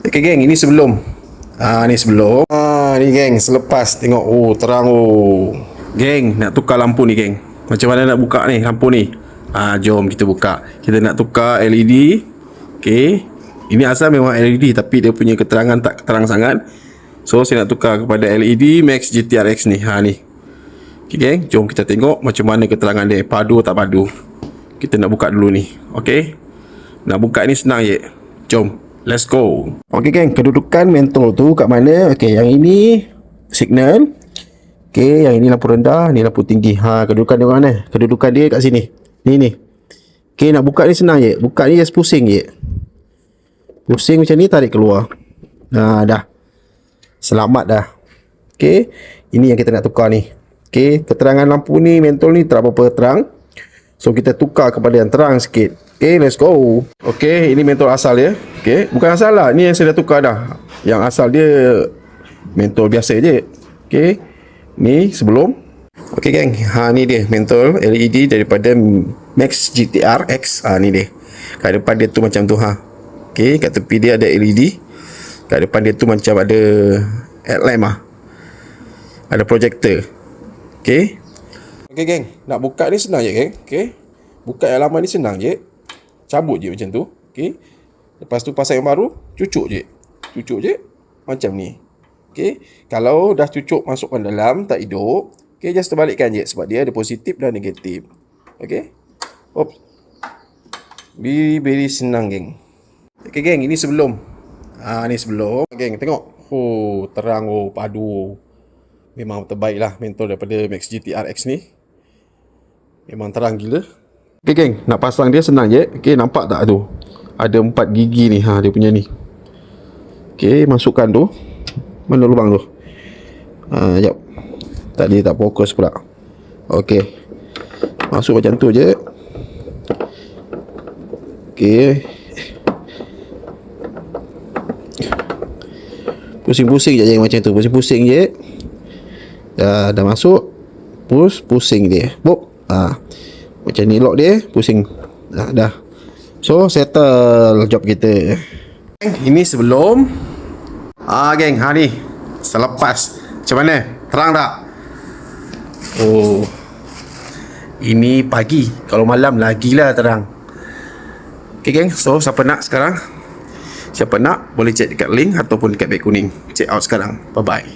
Okay geng, ini sebelum. Ni sebelum. Ni geng, selepas tengok. Oh, terang oh. Geng, nak tukar lampu ni geng. Macam mana nak buka ni lampu ni? Jom kita buka. Kita nak tukar LED. Okay. Ini asal memang LED tapi dia punya keterangan tak terang sangat. So saya nak tukar kepada LED Max GTRX ni. Ni. Okay geng, jom kita tengok macam mana keterangan dia. Padu tak padu. Kita nak buka dulu ni. Okay. Nak buka ni senang je. Jom. Let's go. Okay geng, kedudukan mentol tu kat mana? Okay, yang ini signal. Okay, yang ini lampu rendah, ni lampu tinggi. Kedudukan dia mana? Kedudukan dia kat sini. Ni. Okay, nak buka ni senang je. Buka ni just pusing je. Pusing macam ni, tarik keluar. Dah. Selamat dah. Okay, ini yang kita nak tukar ni. Okay, keterangan lampu ni, mentol ni tak apa-apa terang. So, kita tukar kepada yang terang sikit. Okay, let's go. Okay, ini mentol asal dia. Okay, bukan asal lah. Ni yang saya dah tukar dah. Yang asal dia mentol biasa je. Okay, ni sebelum. Okay geng, ni dia mentol LED daripada Max GTR X. Ni dia. Kat depan dia tu macam tu Okay, kat tepi dia ada LED. Kat depan dia tu macam ada headlamp ada projector. Okay. Okay geng, nak buka ni senang je geng. Okay, buka yang lama ni senang je. Cabut je macam tu. Okay. Lepas tu pasang yang baru, cucuk je. Macam ni. Okay. Kalau dah cucuk masukkan dalam, tak hidup. Okay, just terbalikkan je. Sebab dia ada positif dan negatif. Okay. Hop. Very senang geng. Okay geng, ini sebelum. Ni sebelum. Geng, tengok. Oh, terang oh, padu. Memang terbaik lah mentol daripada Max GTR X ni. Memang terang gila. Okay geng, nak pasang dia senang je. Okay, nampak tak tu? Ada 4 gigi ni, dia punya ni. Okay, masukkan tu. Mana lubang tu? Sekejap. Tadi tak fokus pula. Okay, masuk macam tu je. Okay, pusing-pusing je macam tu. Pusing-pusing je. Dah masuk. Pusing dia. Bop. Macam ni lock dia, pusing. Dah. So, settle job kita. Ini sebelum. Geng, ni selepas. Macam mana? Terang tak? Oh. Ini pagi. Kalau malam lagilah terang. Okay geng, so siapa nak sekarang? Siapa nak boleh check dekat link ataupun dekat beg kuning. Check out sekarang. Bye bye.